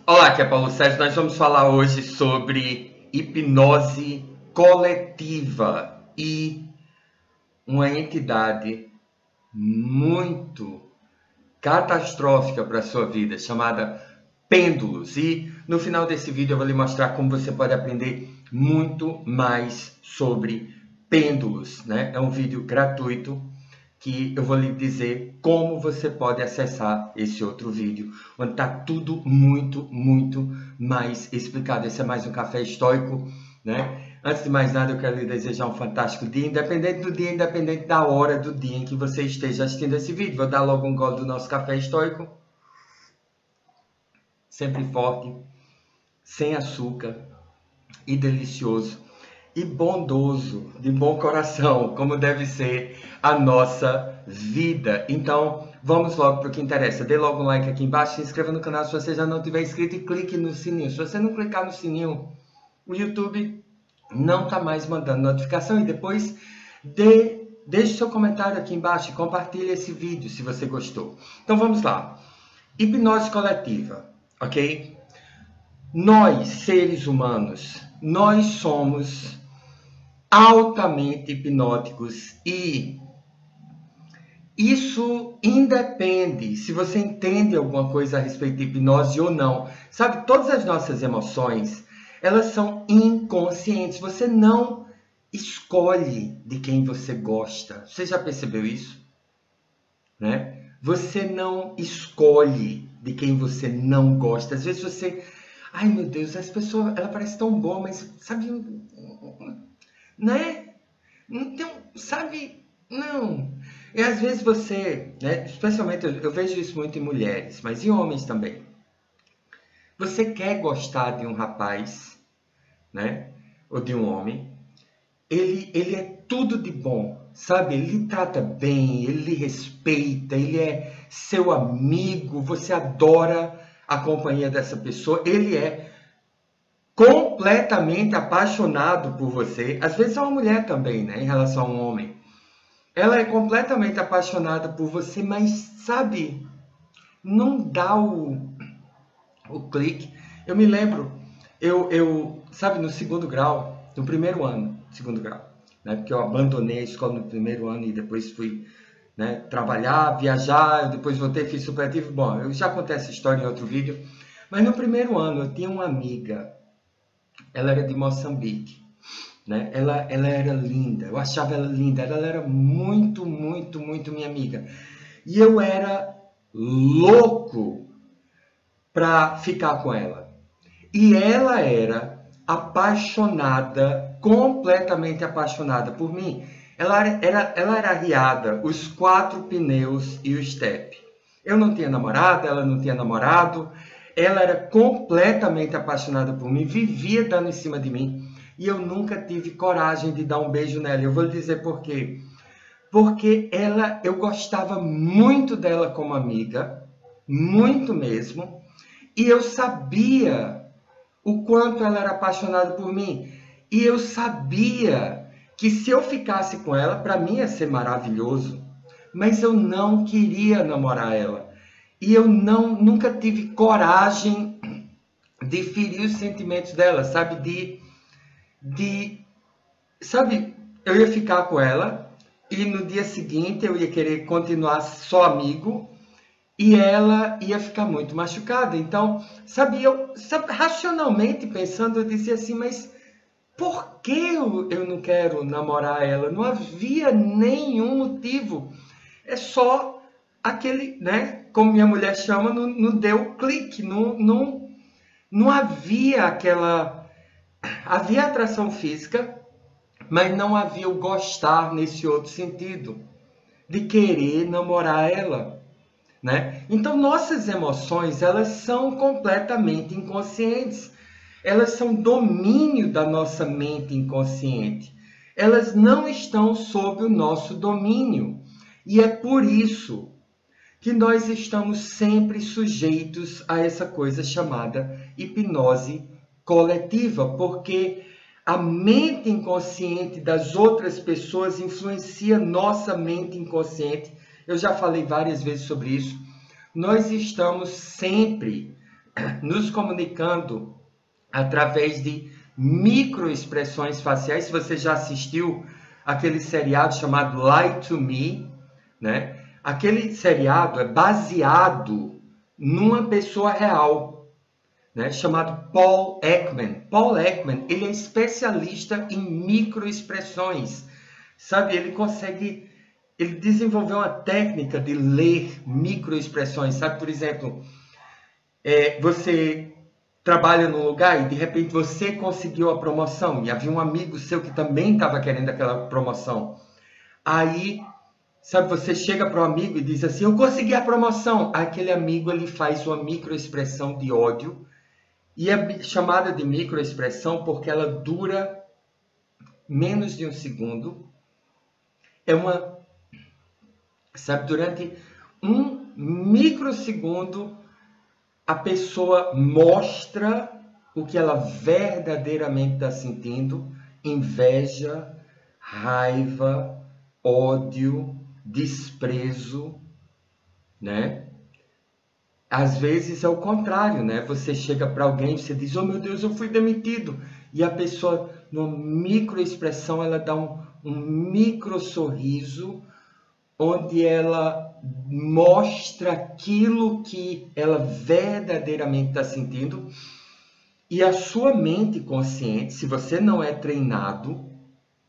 Olá, aqui é Paulo Sérgio. Nós vamos falar hoje sobre hipnose coletiva e uma entidade muito catastrófica para a sua vida, chamada pêndulos. E no final desse vídeo eu vou lhe mostrar como você pode aprender muito mais sobre pêndulos, né? É um vídeo gratuito que eu vou lhe dizer como você pode acessar esse outro vídeo, onde está tudo muito mais explicado. Esse é mais um Café Estoico, né? Antes de mais nada, eu quero lhe desejar um fantástico dia, independente do dia, independente da hora do dia em que você esteja assistindo esse vídeo. Vou dar logo um gole do nosso Café Estoico. Sempre forte, sem açúcar e delicioso. E bondoso, de bom coração, como deve ser a nossa vida. Então, vamos logo para o que interessa. Dê logo um like aqui embaixo, se inscreva no canal se você já não tiver inscrito e clique no sininho. Se você não clicar no sininho, o YouTube não está mais mandando notificação. E depois, deixe seu comentário aqui embaixo e compartilhe esse vídeo se você gostou. Então, vamos lá. Hipnose coletiva, ok? Nós, seres humanos, nós somos altamente hipnóticos e isso independe se você entende alguma coisa a respeito de hipnose ou não. Sabe, todas as nossas emoções, elas são inconscientes. Você não escolhe de quem você gosta. Você já percebeu isso? Né? Você não escolhe de quem você não gosta. Às vezes você... Ai, meu Deus, essa pessoa, ela parece tão boa, mas sabe... Né? Então, sabe, não. E às vezes você, né, especialmente eu vejo isso muito em mulheres, mas em homens também. Você quer gostar de um rapaz, né, ou de um homem, ele é tudo de bom, sabe? Ele lhe trata bem, ele lhe respeita, ele é seu amigo, você adora a companhia dessa pessoa, ele é completamente apaixonado por você. Às vezes é uma mulher também, né, em relação a um homem. Ela é completamente apaixonada por você, mas, sabe, não dá o clique. Eu me lembro, sabe, no segundo grau, no primeiro ano, segundo grau, né, porque eu abandonei a escola no primeiro ano e depois fui, né, trabalhar, viajar, depois voltei, fiz supletivo. Bom, eu já contei essa história em outro vídeo, mas no primeiro ano eu tinha uma amiga. Ela era de Moçambique, né? Ela era linda, eu achava ela linda, ela era muito minha amiga. E eu era louco para ficar com ela. E ela era apaixonada, completamente apaixonada por mim. Ela era arriada, os 4 pneus e o step. Eu não tinha namorada, ela não tinha namorado. Ela era completamente apaixonada por mim, vivia dando em cima de mim. E eu nunca tive coragem de dar um beijo nela. Eu vou lhe dizer por quê. Porque eu gostava muito dela como amiga, muito mesmo. E eu sabia o quanto ela era apaixonada por mim. E eu sabia que se eu ficasse com ela, para mim ia ser maravilhoso. Mas eu não queria namorar ela. E eu nunca tive coragem de ferir os sentimentos dela, sabe? Sabe, eu ia ficar com ela e no dia seguinte eu ia querer continuar só amigo e ela ia ficar muito machucada. Então, sabe, racionalmente pensando, eu dizia assim, mas por que eu não quero namorar ela? Não havia nenhum motivo. É só aquele, né? Como minha mulher chama, não deu clique, não havia aquela... Havia atração física, mas não havia o gostar nesse outro sentido, de querer namorar ela, né? Então, nossas emoções, elas são completamente inconscientes. Elas são domínio da nossa mente inconsciente. Elas não estão sob o nosso domínio. E é por isso que nós estamos sempre sujeitos a essa coisa chamada hipnose coletiva, porque a mente inconsciente das outras pessoas influencia nossa mente inconsciente. Eu já falei várias vezes sobre isso. Nós estamos sempre nos comunicando através de microexpressões faciais. Se você já assistiu aquele seriado chamado Lie to Me, né? Aquele seriado é baseado numa pessoa real, né? Chamado Paul Ekman. Paul Ekman, ele é especialista em microexpressões, sabe? Ele desenvolveu uma técnica de ler microexpressões, sabe? Por exemplo, você trabalha num lugar e de repente você conseguiu a promoção e havia um amigo seu que também estava querendo aquela promoção. Aí, sabe, você chega para o amigo e diz assim, eu consegui a promoção. Aquele amigo, ele faz uma microexpressão de ódio e é chamada de microexpressão porque ela dura menos de um segundo. Sabe, durante um microsegundo, a pessoa mostra o que ela verdadeiramente está sentindo: inveja, raiva, ódio, desprezo, né? Às vezes é o contrário, né? Você chega para alguém e você diz, oh meu Deus, eu fui demitido. E a pessoa, numa microexpressão, ela dá um micro sorriso, onde ela mostra aquilo que ela verdadeiramente está sentindo. E a sua mente consciente, se você não é treinado,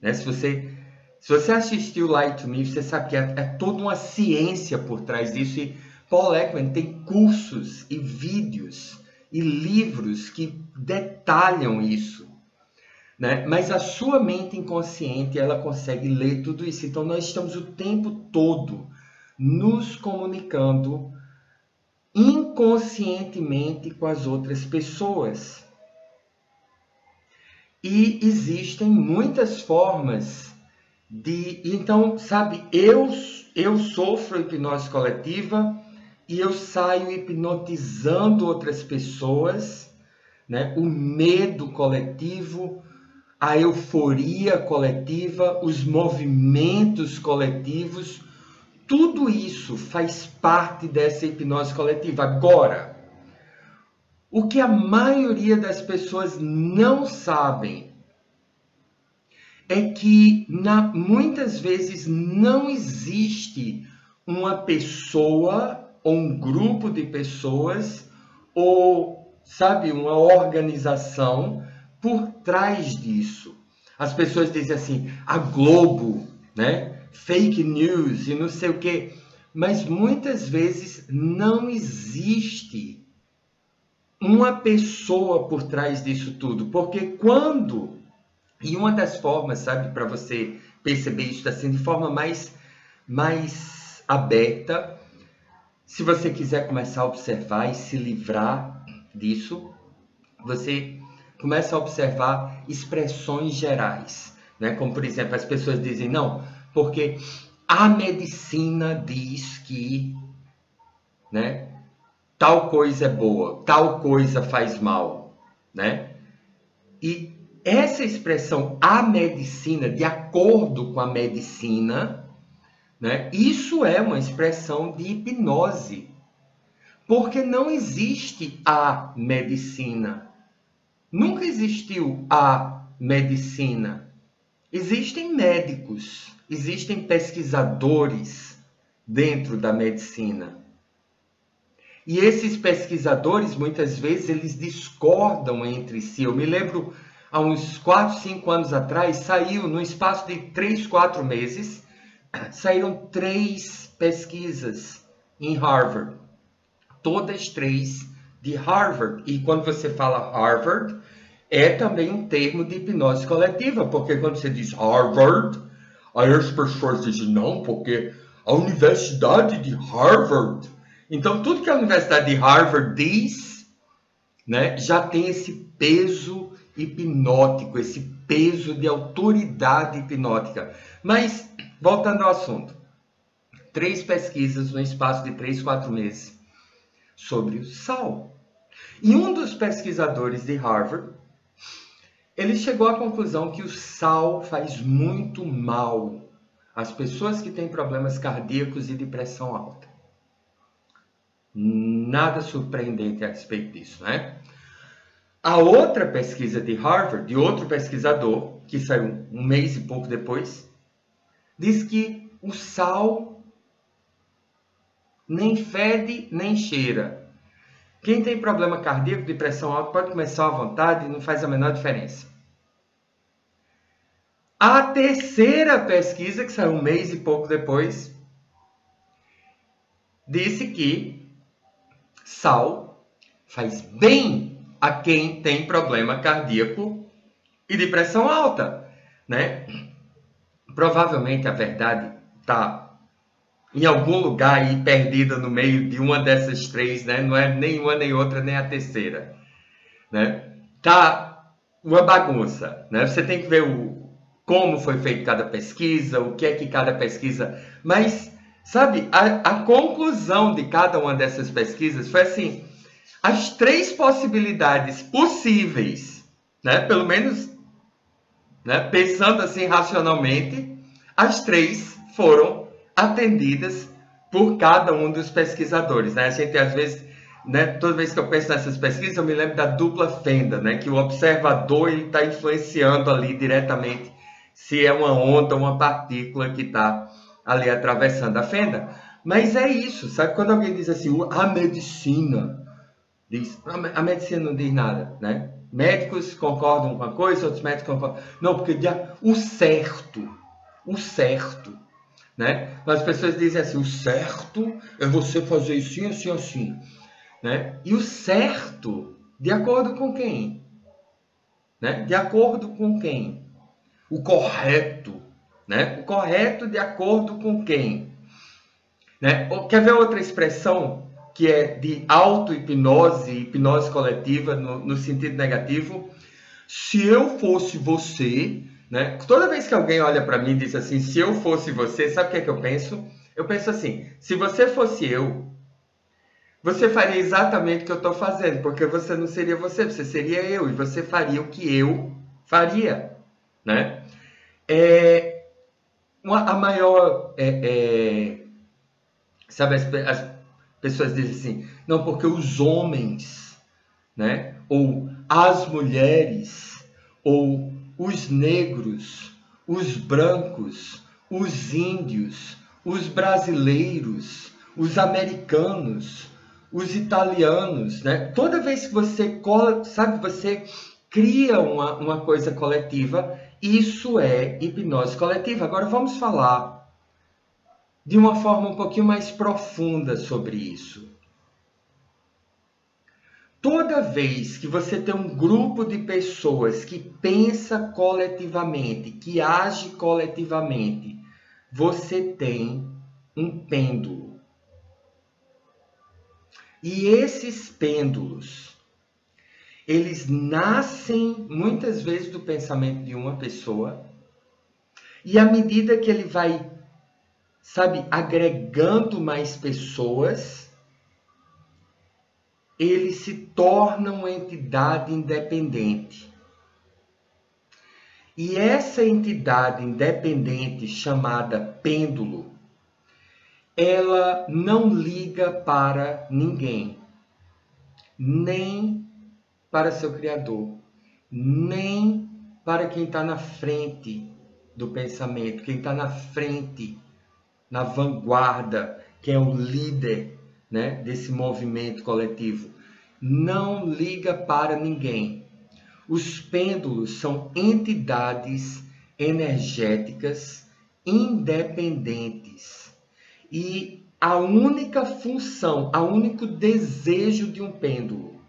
né? Se você assistiu Lie to Me, você sabe que é toda uma ciência por trás disso. E Paul Ekman tem cursos e vídeos e livros que detalham isso, né? Mas a sua mente inconsciente, ela consegue ler tudo isso. Então, nós estamos o tempo todo nos comunicando inconscientemente com as outras pessoas. E existem muitas formas de... Então, sabe, eu sofro hipnose coletiva e eu saio hipnotizando outras pessoas, né? O medo coletivo, a euforia coletiva, os movimentos coletivos, tudo isso faz parte dessa hipnose coletiva. Agora, o que a maioria das pessoas não sabem é que muitas vezes não existe uma pessoa ou um grupo de pessoas ou, sabe, uma organização por trás disso. As pessoas dizem assim, a Globo, né? Fake news e não sei o quê. Mas muitas vezes não existe uma pessoa por trás disso tudo. Porque e uma das formas, sabe, para você perceber isso assim de forma mais aberta, se você quiser começar a observar e se livrar disso, você começa a observar expressões gerais, né? Como, por exemplo, as pessoas dizem, não, porque a medicina diz que, né, tal coisa é boa, tal coisa faz mal, né? E essa expressão, a medicina, de acordo com a medicina, né, isso é uma expressão de hipnose, porque não existe a medicina. Nunca existiu a medicina. Existem médicos, existem pesquisadores dentro da medicina. E esses pesquisadores, muitas vezes, eles discordam entre si. Eu me lembro, há uns 4, 5 anos atrás, saiu, no espaço de 3, 4 meses, saíram 3 pesquisas em Harvard. Todas 3 de Harvard. E quando você fala Harvard, é também um termo de hipnose coletiva, porque quando você diz Harvard, aí as pessoas dizem, não, porque a Universidade de Harvard. Então, tudo que a Universidade de Harvard diz, né, já tem esse peso hipnótico, esse peso de autoridade hipnótica. Mas, voltando ao assunto, 3 pesquisas no espaço de 3, 4 meses sobre o sal. E um dos pesquisadores de Harvard, ele chegou à conclusão que o sal faz muito mal às pessoas que têm problemas cardíacos e de pressão alta. Nada surpreendente a respeito disso, né? A outra pesquisa de Harvard, de outro pesquisador, que saiu um mês e pouco depois, diz que o sal nem fede nem cheira. Quem tem problema cardíaco, de pressão alta, pode começar à vontade, não faz a menor diferença. A terceira pesquisa, que saiu um mês e pouco depois, disse que sal faz bem a quem tem problema cardíaco e de pressão alta, né? Provavelmente a verdade está em algum lugar aí perdida no meio de uma dessas três, né? Não é nem uma, nem outra, nem a terceira, né? Tá uma bagunça, né? Você tem que ver como foi feita cada pesquisa, o que é que cada pesquisa... Mas, sabe, a conclusão de cada uma dessas pesquisas foi assim, as três possibilidades possíveis, né? Pelo menos, né? Pensando assim racionalmente, as três foram atendidas por cada um dos pesquisadores, né? A gente às vezes, né, toda vez que eu penso nessas pesquisas, eu me lembro da dupla fenda, né? Que o observador ele está influenciando ali diretamente se é uma onda ou uma partícula que está ali atravessando a fenda. Mas é isso, sabe? Quando alguém diz assim, a medicina diz, a medicina não diz nada, né? Médicos concordam com uma coisa, outros médicos concordam. Não, porque o certo, né? As pessoas dizem assim, o certo é você fazer assim, assim, assim, né? E o certo, de acordo com quem? Né? De acordo com quem? O correto, né? O correto de acordo com quem? Né? Quer ver outra expressão que é de auto-hipnose, hipnose coletiva no sentido negativo? Se eu fosse você, né? Toda vez que alguém olha para mim e diz assim, se eu fosse você, sabe o que é que eu penso? Eu penso assim, se você fosse eu, você faria exatamente o que eu estou fazendo, porque você não seria você, você seria eu, e você faria o que eu faria, né? A maior... sabe, as pessoas dizem assim, não, porque os homens, né? Ou as mulheres, ou os negros, os brancos, os índios, os brasileiros, os americanos, os italianos, né? Toda vez que você sabe, você cria uma coisa coletiva, isso é hipnose coletiva. Agora vamos falar de uma forma um pouquinho mais profunda sobre isso. Toda vez que você tem um grupo de pessoas que pensa coletivamente, que age coletivamente, você tem um pêndulo. E esses pêndulos, eles nascem muitas vezes do pensamento de uma pessoa, e à medida que ele vai, sabe, agregando mais pessoas, ele se torna uma entidade independente. E essa entidade independente, chamada pêndulo, ela não liga para ninguém, nem para seu criador, nem para quem está na frente do pensamento, quem está na frente, na vanguarda, quem é o líder, né, desse movimento coletivo. Não liga para ninguém. Os pêndulos são entidades energéticas independentes. E a única função, o único desejo de um pêndulo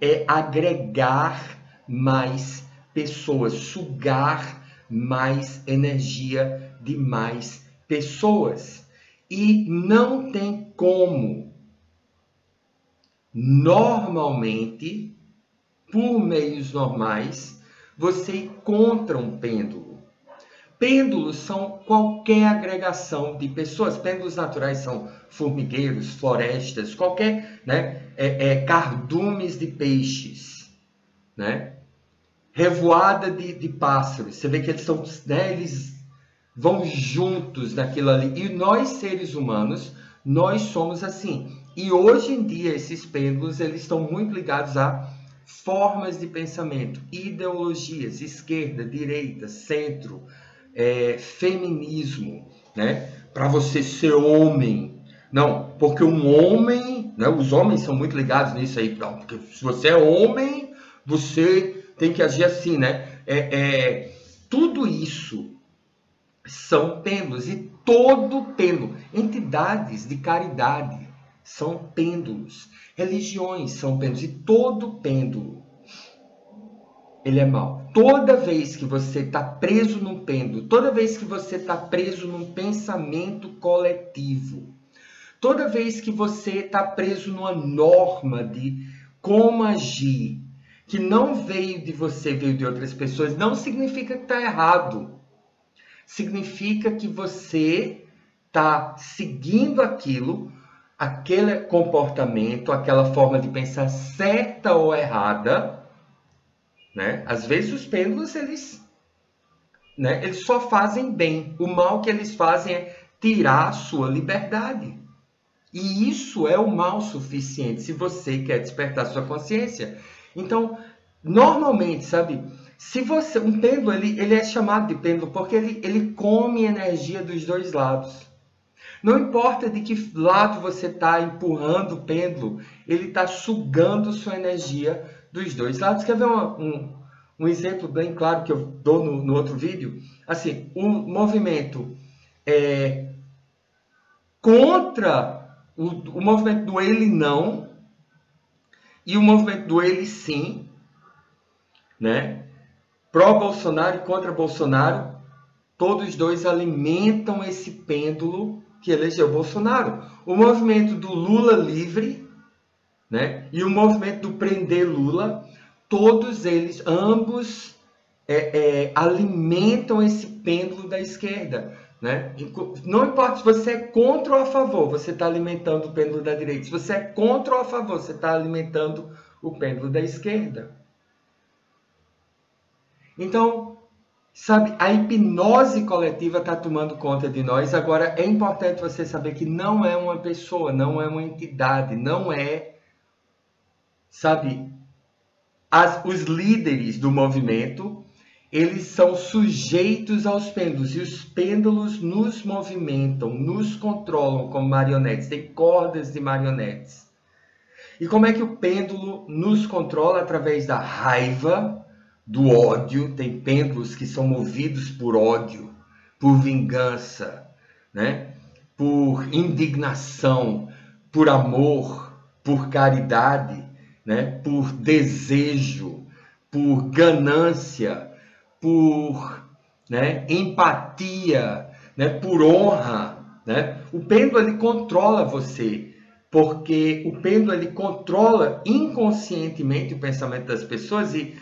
é agregar mais pessoas, sugar mais energia de mais pessoas. E não tem como, normalmente, por meios normais, você encontra um pêndulo. Pêndulos são qualquer agregação de pessoas. Pêndulos naturais são formigueiros, florestas, qualquer, né, cardumes de peixes, né, revoada de pássaros. Você vê que eles são, né, eles vão juntos naquilo ali. E nós, seres humanos, nós somos assim. E hoje em dia, esses pêndulos eles estão muito ligados a formas de pensamento, ideologias, esquerda, direita, centro, feminismo, né? Para você ser homem. Não, porque um homem, né? Os homens são muito ligados nisso aí. Não, porque se você é homem, você tem que agir assim, né? Tudo isso são pêndulos, e todo pêndulo, entidades de caridade são pêndulos, religiões são pêndulos, e todo pêndulo, ele é mau. Toda vez que você está preso num pêndulo, toda vez que você está preso num pensamento coletivo, toda vez que você está preso numa norma de como agir, que não veio de você, veio de outras pessoas, não significa que está errado. Significa que você está seguindo aquilo, aquele comportamento, aquela forma de pensar certa ou errada, né? Às vezes os pêndulos, eles só fazem bem. O mal que eles fazem é tirar a sua liberdade. E isso é o mal suficiente, se você quer despertar sua consciência. Então, normalmente, sabe, se você, um pêndulo, ele é chamado de pêndulo porque ele come energia dos dois lados. Não importa de que lado você está empurrando o pêndulo, ele está sugando sua energia dos dois lados. Quer ver um exemplo bem claro que eu dou no outro vídeo? Assim, o movimento contra o movimento do ele não e o movimento do ele sim, né? Pró-Bolsonaro e contra Bolsonaro, todos dois alimentam esse pêndulo que elegeu Bolsonaro. O movimento do Lula livre, né? E o movimento do prender Lula, todos eles, ambos alimentam esse pêndulo da esquerda. Né? Não importa se você é contra ou a favor, você está alimentando o pêndulo da direita. Se você é contra ou a favor, você está alimentando o pêndulo da esquerda. Então, sabe, a hipnose coletiva está tomando conta de nós. Agora, é importante você saber que não é uma pessoa, não é uma entidade, não é, sabe, os líderes do movimento, eles são sujeitos aos pêndulos, e os pêndulos nos movimentam, nos controlam como marionetes, tem cordas de marionetes. E como é que o pêndulo nos controla? Através da raiva, do ódio. Tem pêndulos que são movidos por ódio, por vingança, né? Por indignação, por amor, por caridade, né? Por desejo, por ganância, por empatia, né? Por honra. Né? O pêndulo ele controla você, porque o pêndulo ele controla inconscientemente o pensamento das pessoas, e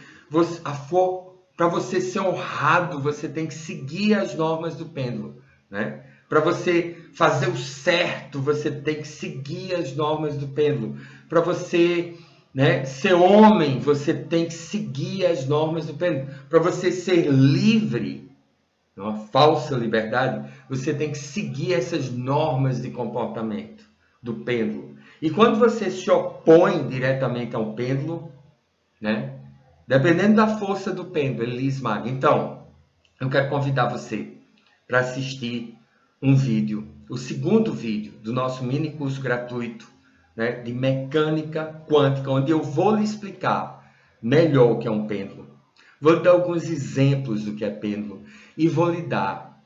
para você ser honrado, você tem que seguir as normas do pêndulo. Né? Para você fazer o certo, você tem que seguir as normas do pêndulo. Para você ser homem, você tem que seguir as normas do pêndulo. Para você ser livre, uma falsa liberdade, você tem que seguir essas normas de comportamento do pêndulo. E quando você se opõe diretamente ao pêndulo, dependendo da força do pêndulo, ele lhe esmaga. Então, eu quero convidar você para assistir um vídeo, o segundo vídeo do nosso mini curso gratuito, de mecânica quântica, onde eu vou lhe explicar melhor o que é um pêndulo. Vou lhe dar alguns exemplos do que é pêndulo e vou lhe dar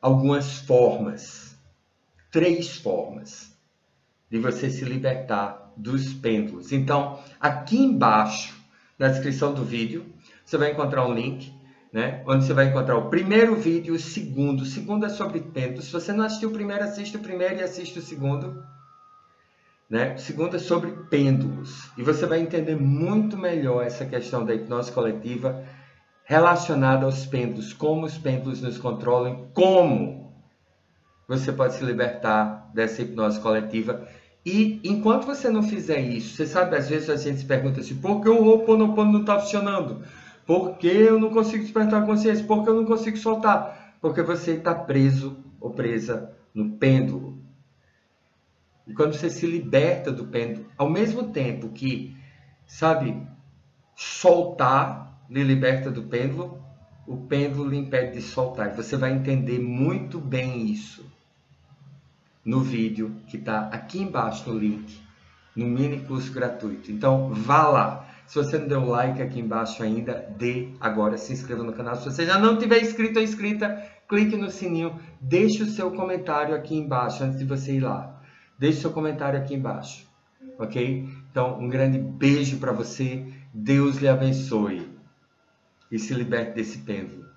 algumas formas, 3 formas de você se libertar dos pêndulos. Então, aqui embaixo, na descrição do vídeo, você vai encontrar um link, onde você vai encontrar o primeiro vídeo e o segundo. O segundo é sobre pêndulos. Se você não assistiu o primeiro, assiste o primeiro e assiste o segundo. O segundo é sobre pêndulos. E você vai entender muito melhor essa questão da hipnose coletiva relacionada aos pêndulos, como os pêndulos nos controlam, como você pode se libertar dessa hipnose coletiva. E enquanto você não fizer isso, você sabe, às vezes a gente se pergunta assim, por que o Ho'oponopono não está funcionando? Por que eu não consigo despertar a consciência? Por que eu não consigo soltar? Porque você está preso ou presa no pêndulo. E quando você se liberta do pêndulo, ao mesmo tempo que, sabe, soltar lhe liberta do pêndulo, o pêndulo lhe impede de soltar. E você vai entender muito bem isso no vídeo que está aqui embaixo no link, no mini curso gratuito. Então, vá lá. Se você não deu like aqui embaixo ainda, dê agora, se inscreva no canal. Se você já não tiver inscrito ou inscrita, clique no sininho, deixe o seu comentário aqui embaixo antes de você ir lá. Deixe o seu comentário aqui embaixo, ok? Então, um grande beijo para você, Deus lhe abençoe e se liberte desse pêndulo.